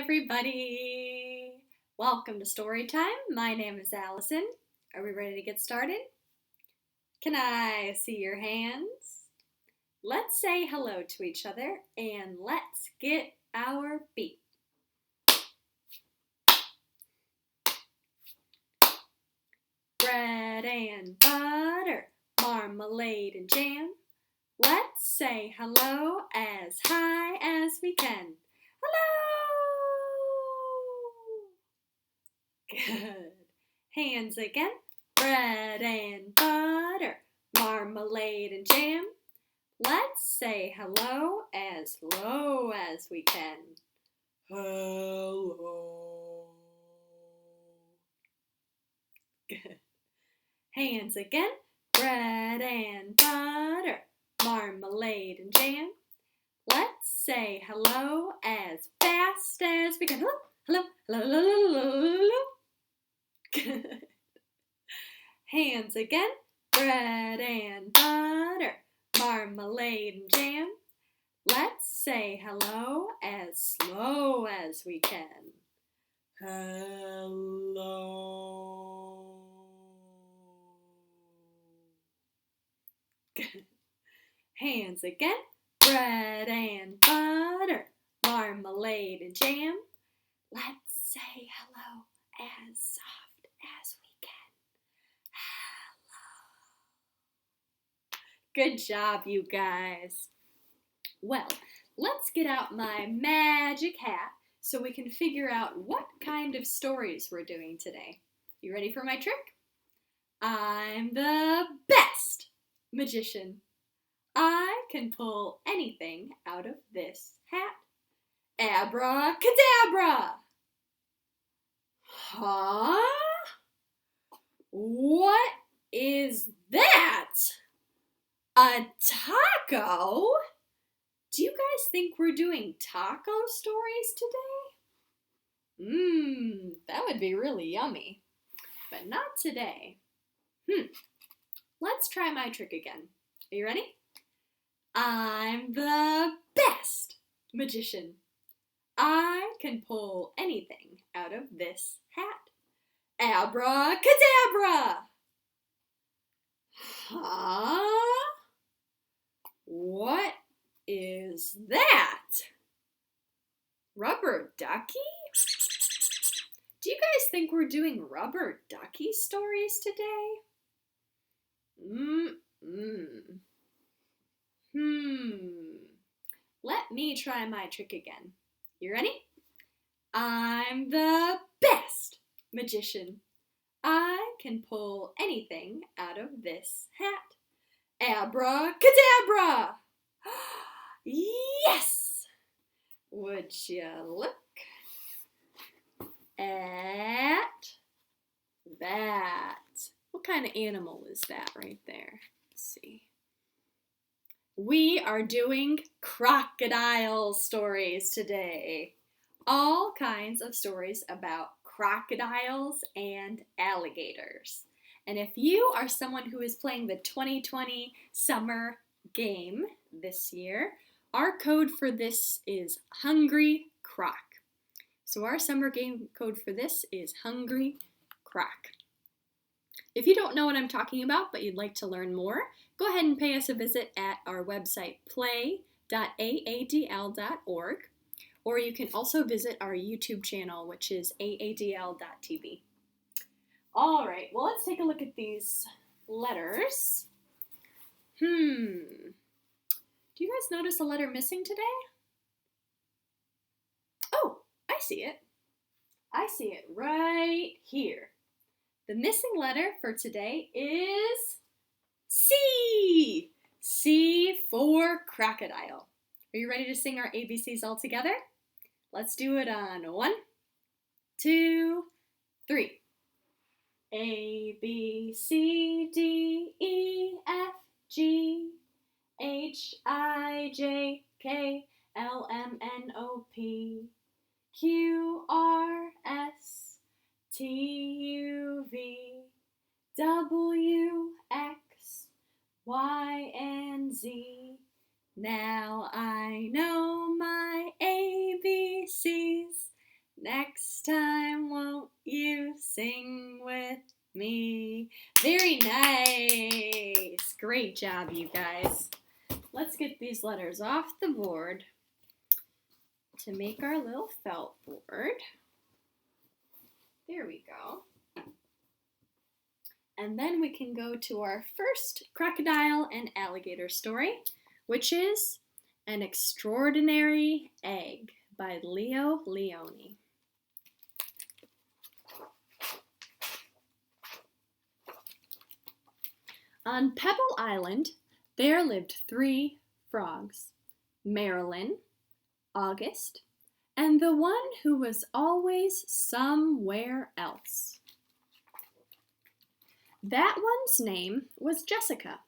everybody! Welcome to Storytime. My name is Allison. Are we ready to get started? Can I see your hands? Let's say hello to each other and let's get our beat. Bread and butter, marmalade and jam. Let's say hello as high as we can. Hello! Good. Hands again. Bread and butter, marmalade and jam. Let's say hello as low as we can. Hello. Good. Hands again. Bread and butter, marmalade and jam. Let's say hello as fast as we can. Hello, hello, hello, hello, hello, hello. Good. Hands again. Bread and butter, marmalade and jam. Let's say hello as slow as we can. Hello. Good. Hands again. Bread and butter, marmalade and jam. Let's say hello as soft as we can. Hello. Good job, you guys. Well, let's get out my magic hat so we can figure out what kind of stories we're doing today. You ready for my trick? I'm the best magician. I can pull anything out of this hat. Abracadabra! Huh? What is that? A taco? Do you guys think we're doing taco stories today? That would be really yummy. But not today. Let's try my trick again. Are you ready? I'm the best magician. I can pull anything out of this hat. Abracadabra! Huh? What is that? Rubber ducky? Do you guys think we're doing rubber ducky stories today? Let me try my trick again. You ready? I'm the best magician. I can pull anything out of this hat. Abracadabra! Yes! Would you look at that? What kind of animal is that right there? Let's see. We are doing crocodile stories today. All kinds of stories about crocodiles and alligators. And if you are someone who is playing the 2020 summer game this year, our code for this is HUNGRYCROC. So our summer game code for this is HUNGRYCROC. If you don't know what I'm talking about, but you'd like to learn more, go ahead and pay us a visit at our website, play.aadl.org, or you can also visit our YouTube channel, which is aadl.tv. All right, well, let's take a look at these letters. Do you guys notice a letter missing today? Oh, I see it. I see it right here. The missing letter for today is C. C for crocodile. Are you ready to sing our ABCs all together? Let's do it on 1, 2, 3. A, B, C, D, E, F, G, H, I, J, K, L, M, N, O, P, Q, R, S, T, U, V, W, X, Y, and Z. Now I know my ABCs. Next time, won't you sing with me? Very nice. Great job, you guys. Let's get these letters off the board to make our little felt board. There we go. And then we can go to our first crocodile and alligator story, which is An Extraordinary Egg by Leo Leone. On Pebble Island, there lived 3 frogs, Marilyn, August, and the one who was always somewhere else. That one's name was Jessica.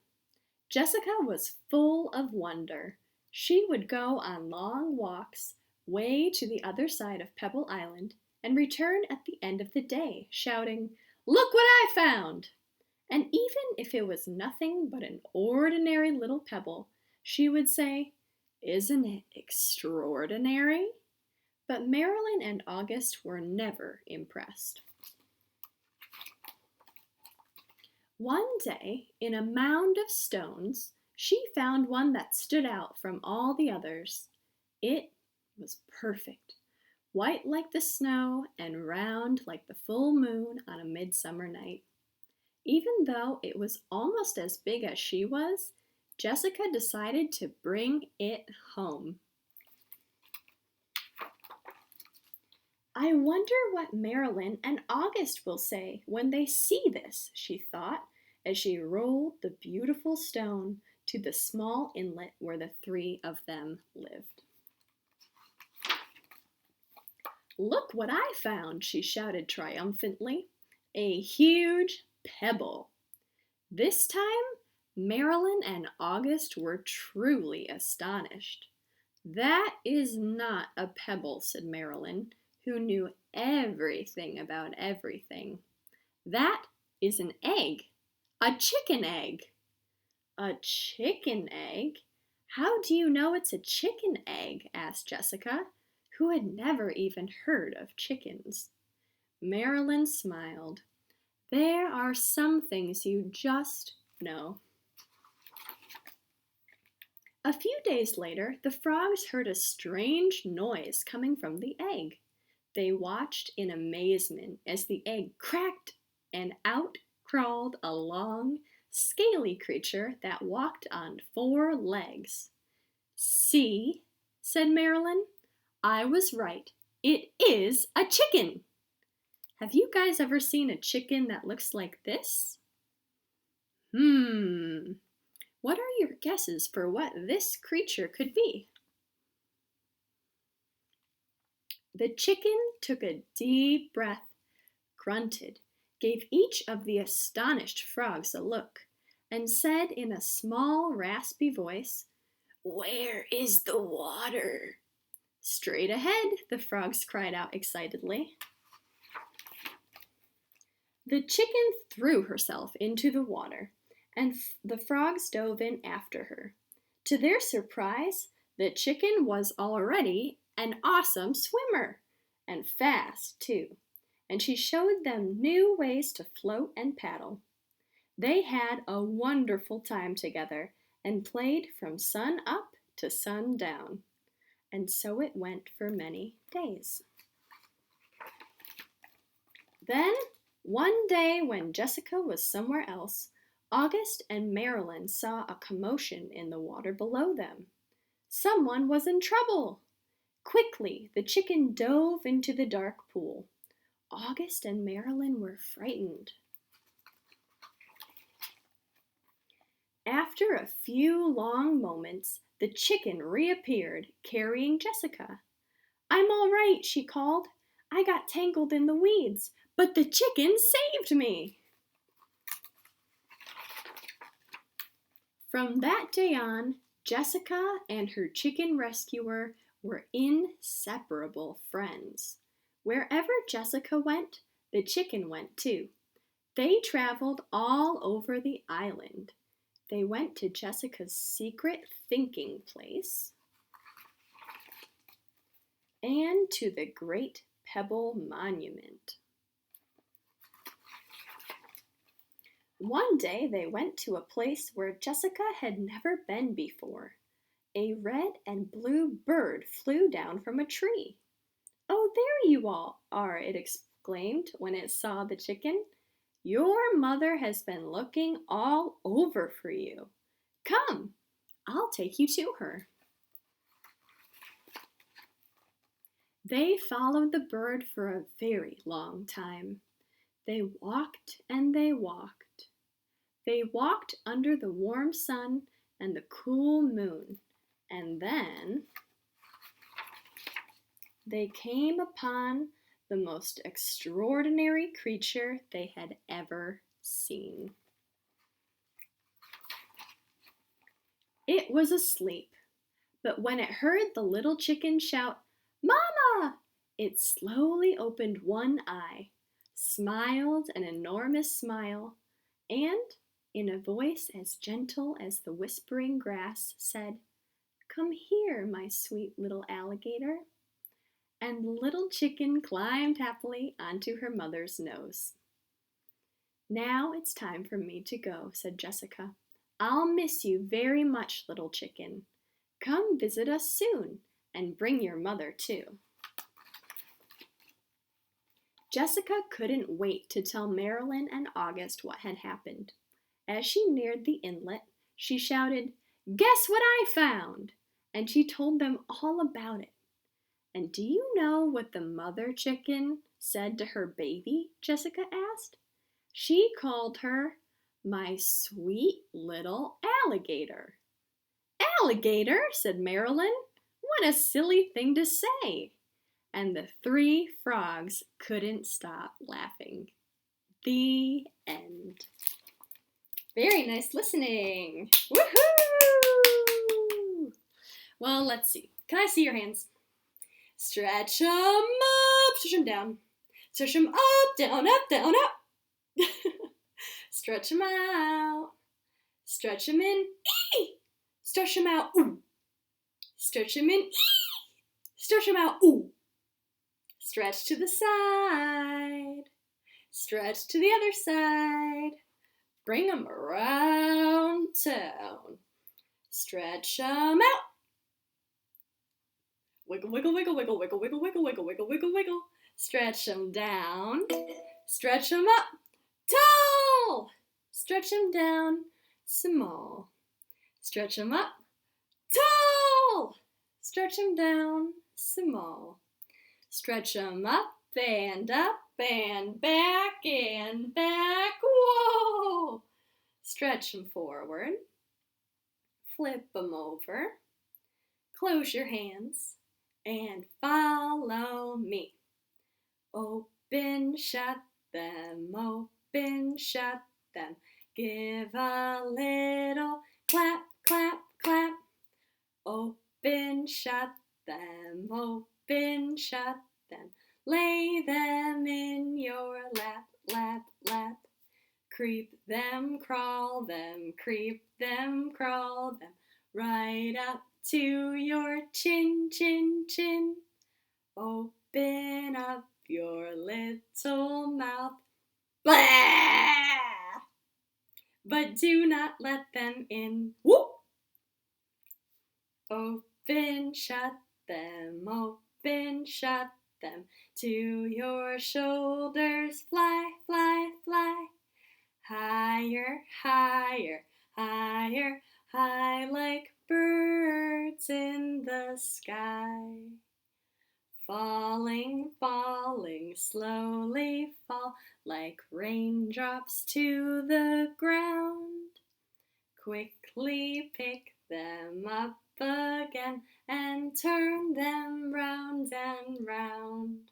Jessica was full of wonder. She would go on long walks way to the other side of Pebble Island and return at the end of the day, shouting, "Look what I found!" And even if it was nothing but an ordinary little pebble, she would say, "Isn't it extraordinary?" But Marilyn and August were never impressed. One day, in a mound of stones, she found one that stood out from all the others. It was perfect, white like the snow and round like the full moon on a midsummer night. Even though it was almost as big as she was, Jessica decided to bring it home. I wonder what Marilyn and August will say when they see this, she thought, as she rolled the beautiful stone to the small inlet where the 3 of them lived. "Look what I found," she shouted triumphantly. "A huge pebble." This time, Marilyn and August were truly astonished. "That is not a pebble," said Marilyn, who knew everything about everything. "That is an egg, a chicken egg." "A chicken egg? How do you know it's a chicken egg?" asked Jessica, who had never even heard of chickens. Marilyn smiled. "There are some things you just know." A few days later, the frogs heard a strange noise coming from the egg. They watched in amazement as the egg cracked and out crawled a long, scaly creature that walked on 4 legs. "See," said Marilyn, "I was right. It is a chicken." Have you guys ever seen a chicken that looks like this? What are your guesses for what this creature could be? The chicken took a deep breath, grunted, gave each of the astonished frogs a look, and said in a small, raspy voice, "Where is the water?" "Straight ahead," the frogs cried out excitedly. The chicken threw herself into the water, and the frogs dove in after her. To their surprise, the chicken was already an awesome swimmer, and fast too, and she showed them new ways to float and paddle. They had a wonderful time together and played from sun up to sun down, and so it went for many days. Then, one day when Jessica was somewhere else, August and Marilyn saw a commotion in the water below them. Someone was in trouble. Quickly, the chicken dove into the dark pool. August and Marilyn were frightened. After a few long moments, the chicken reappeared, carrying Jessica. "I'm all right," she called. "I got tangled in the weeds, but the chicken saved me." From that day on, Jessica and her chicken rescuer were inseparable friends. Wherever Jessica went, the chicken went too. They traveled all over the island. They went to Jessica's secret thinking place and to the great pebble monument. One day they went to a place where Jessica had never been before. A red and blue bird flew down from a tree. "Oh, there you all are," it exclaimed when it saw the chicken. "Your mother has been looking all over for you. Come, I'll take you to her." They followed the bird for a very long time. They walked and they walked. They walked under the warm sun and the cool moon, and then they came upon the most extraordinary creature they had ever seen. It was asleep, but when it heard the little chicken shout, "Mama!" it slowly opened one eye, smiled an enormous smile, and, in a voice as gentle as the whispering grass, said, "Come here, my sweet little alligator." And the little chicken climbed happily onto her mother's nose. "Now it's time for me to go," said Jessica. "I'll miss you very much, little chicken. Come visit us soon, and bring your mother too." Jessica couldn't wait to tell Marilyn and August what had happened. As she neared the inlet, she shouted, "Guess what I found!" And she told them all about it. "And do you know what the mother chicken said to her baby?" Jessica asked. "She called her my sweet little alligator." "Alligator?" said Marilyn. "What a silly thing to say!" And the three frogs couldn't stop laughing. The end. Very nice listening. Woohoo! Well, let's see. Can I see your hands? Stretch them up, stretch them down. Stretch them up, down, up, down, up. Stretch them out. Stretch them in. Ee! Stretch them out. Ooh. Stretch them in. Ee! Stretch them out. Ooh. Stretch to the side. Stretch to the other side. Bring them around town. Stretch them out. Wiggle, wiggle, wiggle, wiggle, wiggle, wiggle, wiggle, wiggle, wiggle, wiggle, wiggle. Stretch them down. Stretch them up. Tall. Stretch them down. Small. Stretch them up. Tall. Stretch them down. Small. Stretch them up and back and back. Whoa! Stretch them forward. Flip them over. Close your hands and follow me. Open, shut them, open, shut them. Give a little clap, clap, clap. Open, shut them, open, shut them. Lay them in your lap, lap, lap. Creep them, crawl them, creep them, crawl them. Right up to your chin, chin, chin. Open up your little mouth. Blah! But do not let them in. Whoop! Open, shut them, open, shut them. To your shoulders, fly, fly, fly. Higher, higher, higher, high like birds in the sky. Falling, falling, slowly fall like raindrops to the ground. Quickly pick them up again and turn them round and round.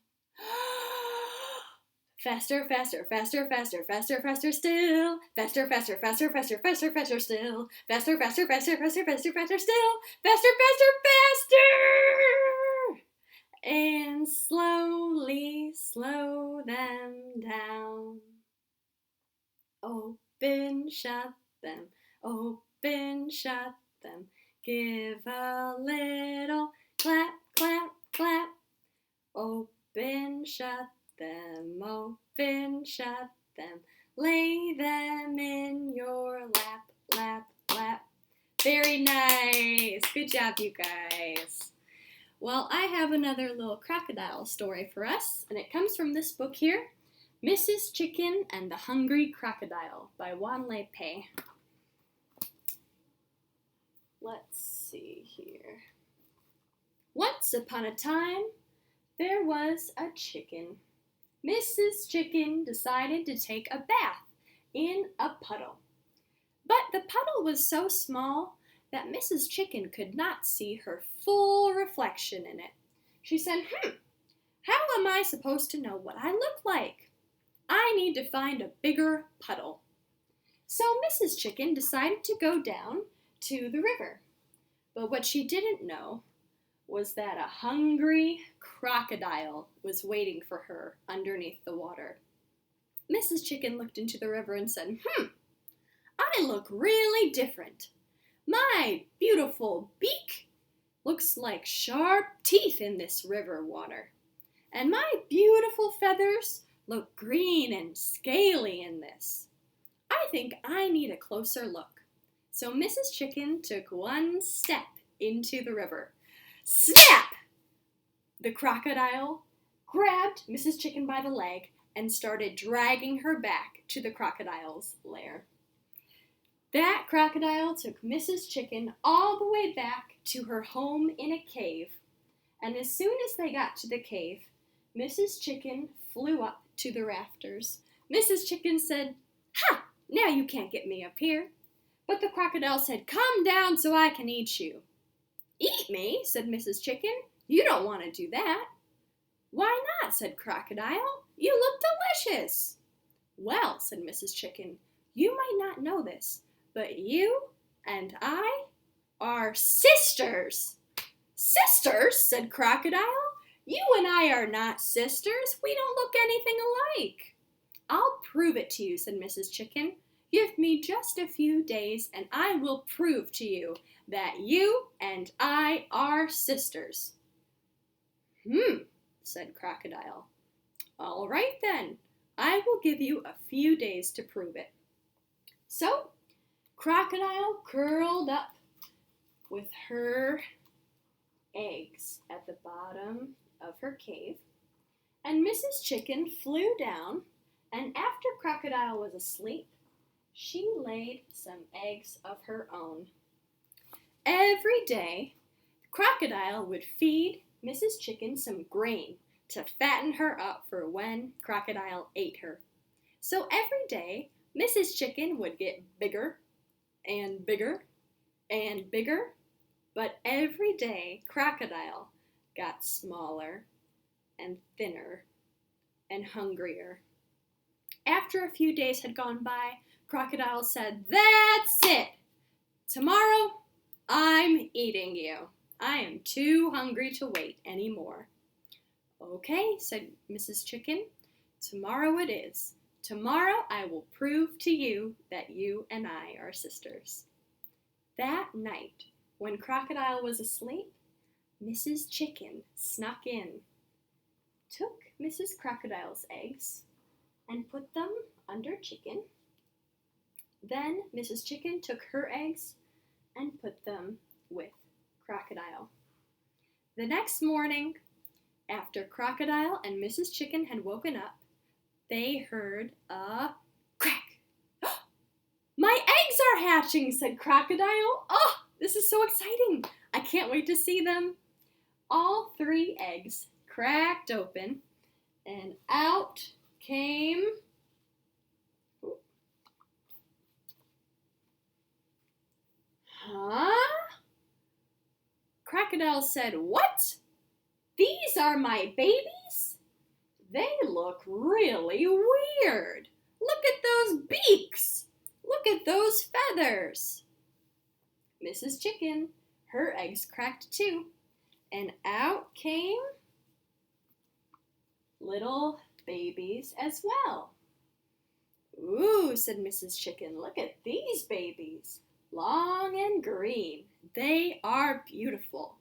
Faster, faster, faster, faster, faster, faster still. Faster, faster, faster, faster, faster, faster still. Faster, faster, faster, faster, faster, faster still. Faster, faster, faster! And slowly slow them down. Open, shut them. Open, shut them. Give a little clap, clap, clap. Open, Open, shut them, open, shut them. Lay them in your lap, lap, lap. Very nice. Good job, you guys. Well, I have another little crocodile story for us, and it comes from this book here, Mrs. Chicken and the Hungry Crocodile by Wan Lei Pei. Let's see here. Once upon a time, there was a chicken. Mrs. Chicken decided to take a bath in a puddle. But the puddle was so small that Mrs. Chicken could not see her full reflection in it. She said, how am I supposed to know what I look like? I need to find a bigger puddle. So Mrs. Chicken decided to go down to the river. But what she didn't know was that a hungry crocodile was waiting for her underneath the water. Mrs. Chicken looked into the river and said, I look really different. My beautiful beak looks like sharp teeth in this river water. And my beautiful feathers look green and scaly in this. I think I need a closer look. So Mrs. Chicken took one step into the river. Snap! The crocodile grabbed Mrs. Chicken by the leg and started dragging her back to the crocodile's lair. That crocodile took Mrs. Chicken all the way back to her home in a cave. And as soon as they got to the cave, Mrs. Chicken flew up to the rafters. Mrs. Chicken said, "Ha! Now you can't get me up here." But the crocodile said, "Come down so I can eat you." "Eat me?" said Mrs. Chicken. "You don't want to do that." "Why not?" said Crocodile. "You look delicious." "Well," said Mrs. Chicken, "you might not know this, but you and I are sisters." "Sisters?" said Crocodile. "You and I are not sisters. We don't look anything alike." "I'll prove it to you," said Mrs. Chicken. "Give me just a few days and I will prove to you that you and I are sisters." Said Crocodile. "All right then, I will give you a few days to prove it." So, Crocodile curled up with her eggs at the bottom of her cave, and Mrs. Chicken flew down, and after Crocodile was asleep, she laid some eggs of her own. Every day, Crocodile would feed Mrs. Chicken some grain to fatten her up for when Crocodile ate her. So every day, Mrs. Chicken would get bigger and bigger and bigger, but every day Crocodile got smaller and thinner and hungrier. After a few days had gone by, Crocodile said, "That's it! Tomorrow, I'm eating you. I am too hungry to wait anymore." "Okay," said Mrs. Chicken. "Tomorrow it is. Tomorrow I will prove to you that you and I are sisters." That night, when Crocodile was asleep, Mrs. Chicken snuck in, took Mrs. Crocodile's eggs, and put them under Chicken. Then Mrs. Chicken took her eggs and put them with Crocodile. The next morning, after Crocodile and Mrs. Chicken had woken up, they heard a crack. "My eggs are hatching," said Crocodile. "Oh, this is so exciting. I can't wait to see them." All 3 eggs cracked open, and out came Crocodile said, "What? These are my babies? They look really weird. Look at those beaks. Look at those feathers." Mrs. Chicken, her eggs cracked too, and out came little babies as well. "Ooh," said Mrs. Chicken, "look at these babies. Long and green. They are beautiful."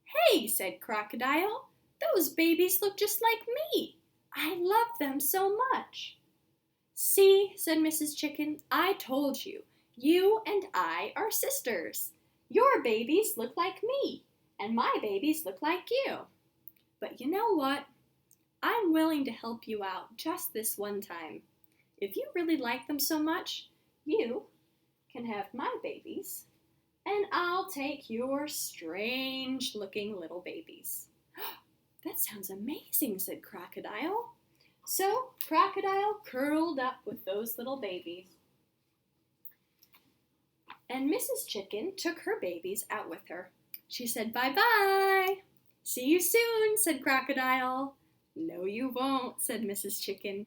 "Hey," said Crocodile, Those babies look just like me. I love them so much. See, said Mrs. Chicken, I told you. You and I are sisters. Your babies look like me, and my babies look like you. But you know what? I'm willing to help you out just this one time. If you really like them so much, you can have my babies, and I'll take your strange-looking little babies. That sounds amazing, said Crocodile. So Crocodile curled up with those little babies. And Mrs. Chicken took her babies out with her. She said, bye-bye. See you soon, said Crocodile. No, you won't, said Mrs. Chicken.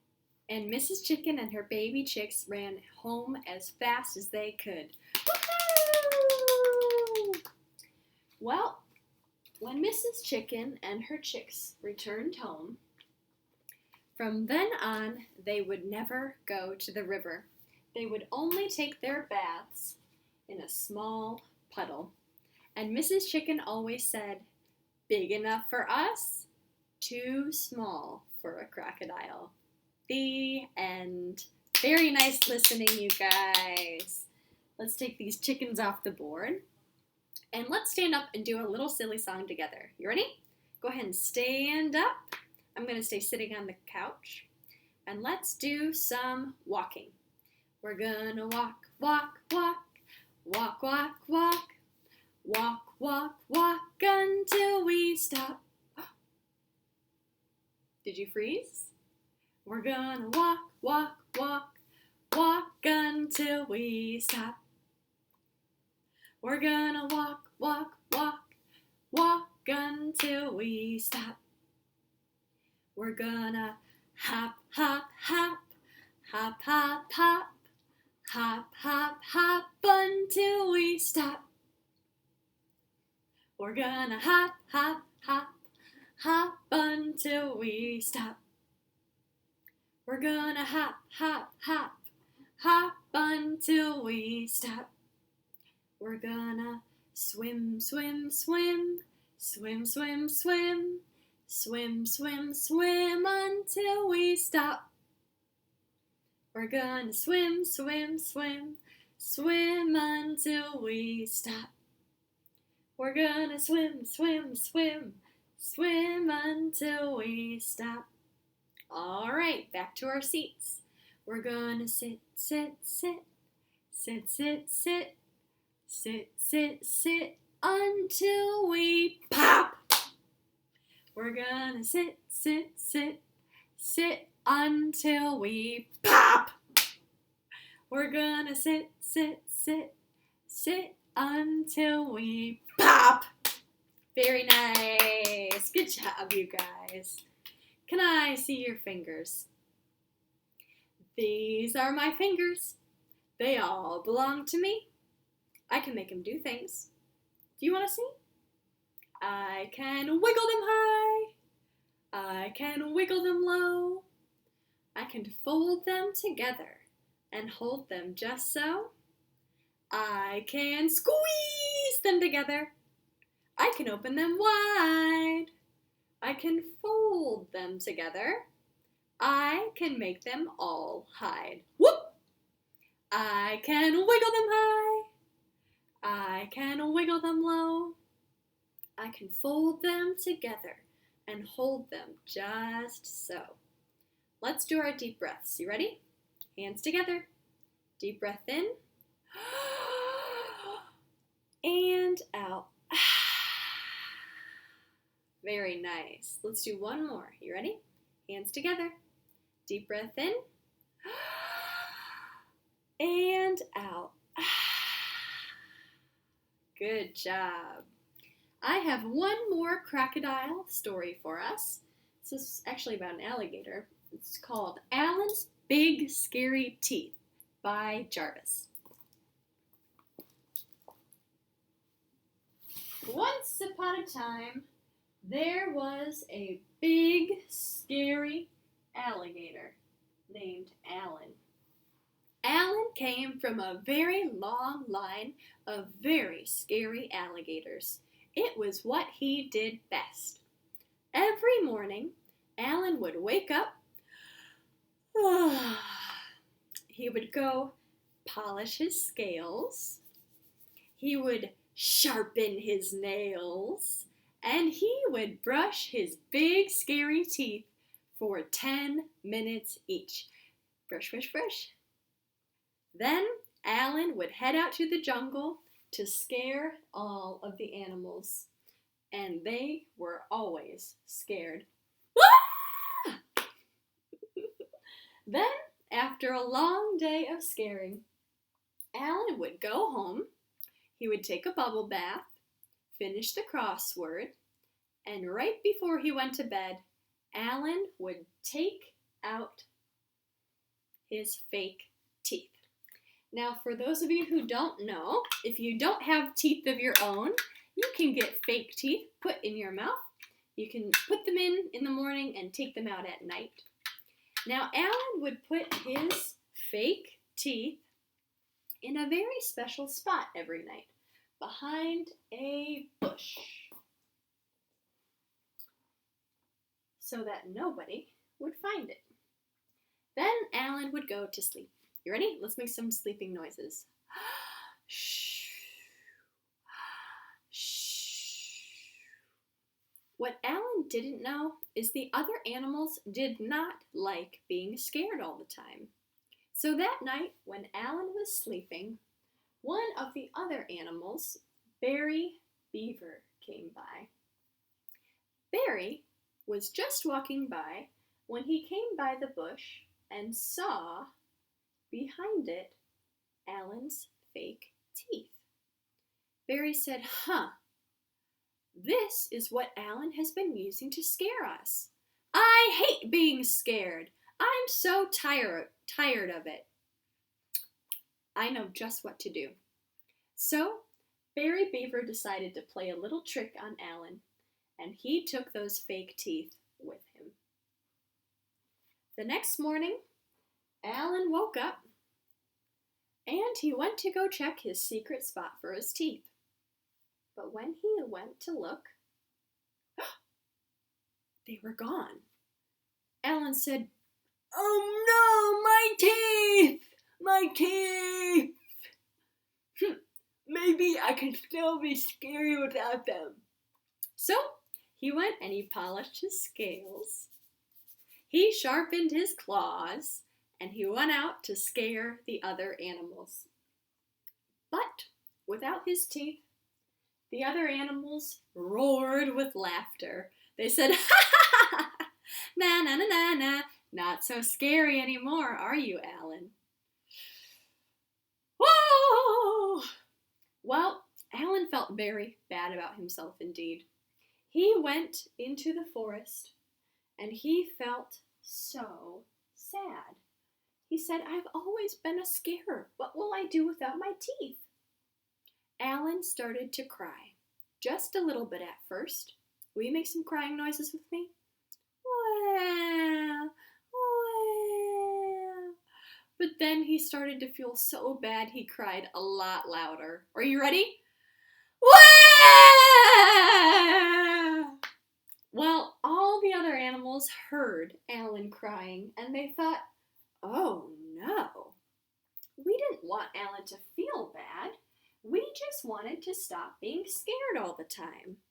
And Mrs. Chicken and her baby chicks ran home as fast as they could. Woo-hoo! Well, when Mrs. Chicken and her chicks returned home, from then on, they would never go to the river. They would only take their baths in a small puddle. And Mrs. Chicken always said, big enough for us, too small for a crocodile. The end. Very nice listening, you guys. Let's take these chickens off the board. And let's stand up and do a little silly song together. You ready? Go ahead and stand up. I'm going to stay sitting on the couch. And let's do some walking. We're gonna walk, walk, walk. Walk, walk, walk. Walk, walk, walk until we stop. Did you freeze? We're gonna walk, walk, walk. Walk until we stop. We're gonna walk, walk, walk. Walk until we stop. We're gonna hop, hop, hop. Hop, hop, hop. Hop, hop, hop until we stop. We're gonna hop, hop, hop. Hop until we stop. We're gonna hop, hop, hop. Hop until we stop. We're gonna swim, swim, swim. Swim, swim, swim. Swim, swim, swim until we stop. We're gonna swim, swim, swim. Swim until we stop. We're gonna swim, swim, swim. Swim until we stop. All right, back to our seats. We're gonna sit, sit, sit. Sit, sit, sit. Sit, sit, sit until we pop. We're gonna sit, sit, sit. Sit until we pop. We're gonna sit, sit, sit. Sit until we pop. Very nice. Good job, you guys. Can I see your fingers? These are my fingers. They all belong to me. I can make them do things. Do you want to see? I can wiggle them high. I can wiggle them low. I can fold them together and hold them just so. I can squeeze them together. I can open them wide. I can fold them together. I can make them all hide. Whoop! I can wiggle them high. I can wiggle them low. I can fold them together and hold them just so. Let's do our deep breaths. You ready? Hands together. Deep breath in. And out. Very nice. Let's do one more. You ready? Hands together. Deep breath in. And out. Good job. I have one more crocodile story for us. This is actually about an alligator. It's called Allan's Big Scary Teeth by Jarvis. Once upon a time, there was a big, scary alligator named Allan. Allan came from a very long line of very scary alligators. It was what he did best. Every morning, Allan would wake up. He would go polish his scales. He would sharpen his nails. And he would brush his big, scary teeth for 10 minutes each. Brush, brush, brush. Then Allan would head out to the jungle to scare all of the animals. And they were always scared. Then, after a long day of scaring, Allan would go home. He would take a bubble bath, finish the crossword, and right before he went to bed, Allan would take out his fake teeth. Now, for those of you who don't know, if you don't have teeth of your own, you can get fake teeth put in your mouth. You can put them in the morning and take them out at night. Now, Allan would put his fake teeth in a very special spot every night, behind a bush, so that nobody would find it. Then Allan would go to sleep. You ready? Let's make some sleeping noises. Shh. Shh. What Allan didn't know is the other animals did not like being scared all the time. So that night, when Allan was sleeping, one of the other animals, Barry Beaver, came by. Barry was just walking by when he came by the bush and saw behind it Allan's fake teeth. Barry said, this is what Allan has been using to scare us. I hate being scared. I'm so tired of it. I know just what to do. So, Barry Beaver decided to play a little trick on Allan, and he took those fake teeth with him. The next morning, Allan woke up, and he went to go check his secret spot for his teeth. But when he went to look, they were gone. Allan said, "Oh no, my teeth! My teeth! Maybe I can still be scary without them." So he went and he polished his scales. He sharpened his claws, and he went out to scare the other animals. But without his teeth, the other animals roared with laughter. They said, "Ha ha ha ha! Na na na na na! Not so scary anymore, are you, Allan?" Whoa! Well, Allan felt very bad about himself indeed. He went into the forest and he felt so sad. He said, "I've always been a scarer. What will I do without my teeth?" Allan started to cry, just a little bit at first. Will you make some crying noises with me? Wow, wow. But then he started to feel so bad he cried a lot louder. Are you ready? Wow! Well, all the other animals heard Allan crying, and they thought, "Oh no, we didn't want Allan to feel bad. We just wanted to stop being scared all the time."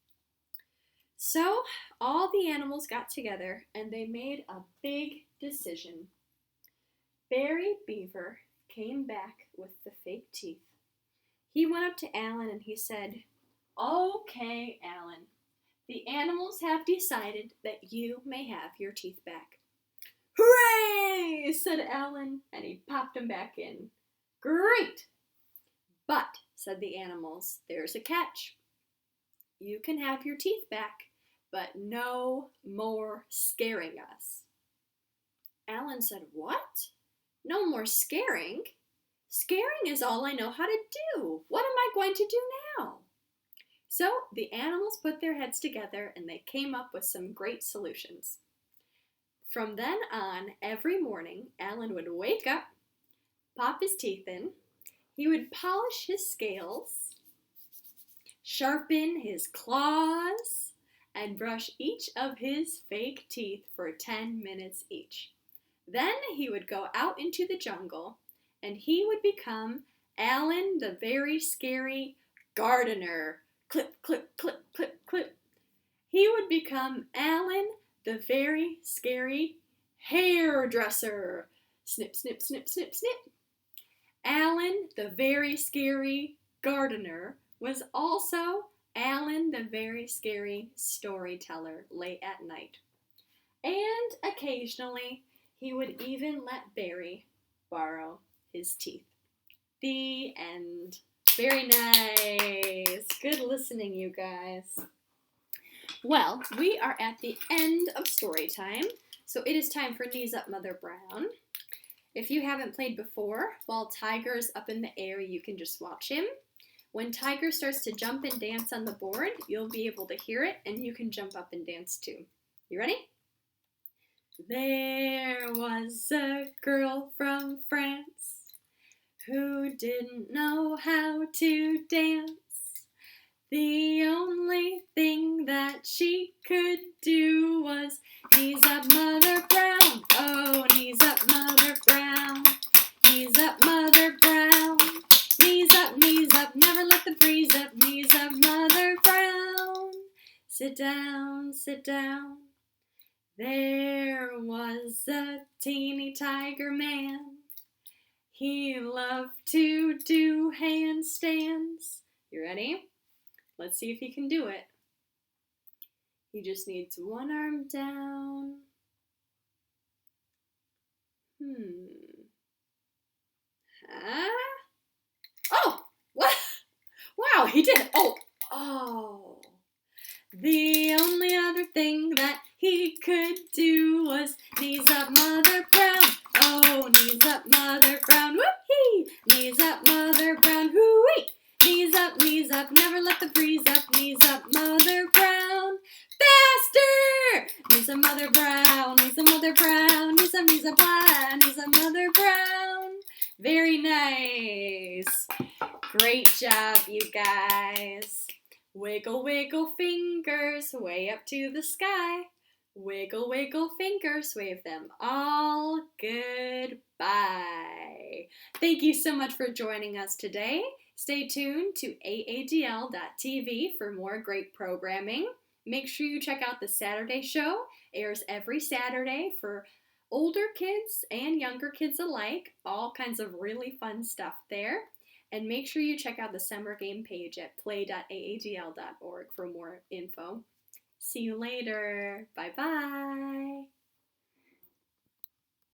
So all the animals got together and they made a big decision. Barry Beaver came back with the fake teeth. He went up to Allan and he said, "Okay, Allan, the animals have decided that you may have your teeth back." "Hooray!" said Allan, and he popped them back in. "Great! But," said the animals, "there's a catch. You can have your teeth back, but no more scaring us." Allan said, "What? No more scaring? Scaring is all I know how to do. What am I going to do now?" So the animals put their heads together and they came up with some great solutions. From then on, every morning, Allan would wake up, pop his teeth in, he would polish his scales, sharpen his claws, and brush each of his fake teeth for 10 minutes each. Then he would go out into the jungle and he would become Allan the very scary gardener. Clip, clip, clip, clip, clip. He would become Allan the very scary hairdresser. Snip, snip, snip, snip, snip. Allan the very scary gardener was also Allan the very scary storyteller late at night. And occasionally, he would even let Barry borrow his teeth. The end. Very nice. Good listening, you guys. Well, we are at the end of story time, so it is time for Knees Up, Mother Brown. If you haven't played before, while Tiger's up in the air, you can just watch him. When Tiger starts to jump and dance on the board, you'll be able to hear it, and you can jump up and dance too. You ready? There was a girl from France who didn't know how to dance. The only thing that she could do was knees up, Mother Brown. Oh, knees up, Mother Brown. Knees up, Mother Brown. Knees up, never let them freeze up. Knees up, Mother Brown. Sit down, sit down. There was a teeny tiger man. He loved to do handstands. You ready? Let's see if he can do it. He just needs one arm down. Huh? Oh! What? Wow, he did it. Oh. The only other thing that he could do was knees up, Mother Brown. Oh, knees up, Mother Brown. Whoop-hee! Knees up, Mother Brown. Hoo-wee! Knees up, never let them freeze up. Knees up, Mother Brown. Faster! Knees up, Mother Brown. Knees up, Mother Brown. Knees up, Brown. Knees up, Mother Brown. Very nice. Great job, you guys. Wiggle, wiggle fingers way up to the sky. Wiggle, wiggle fingers, wave them all goodbye. Thank you so much for joining us today. Stay tuned to AADL.TV for more great programming. Make sure you check out the Saturday show. Airs every Saturday for older kids and younger kids alike. All kinds of really fun stuff there. And make sure you check out the Summer Game page at play.aadl.org for more info. See you later. Bye-bye.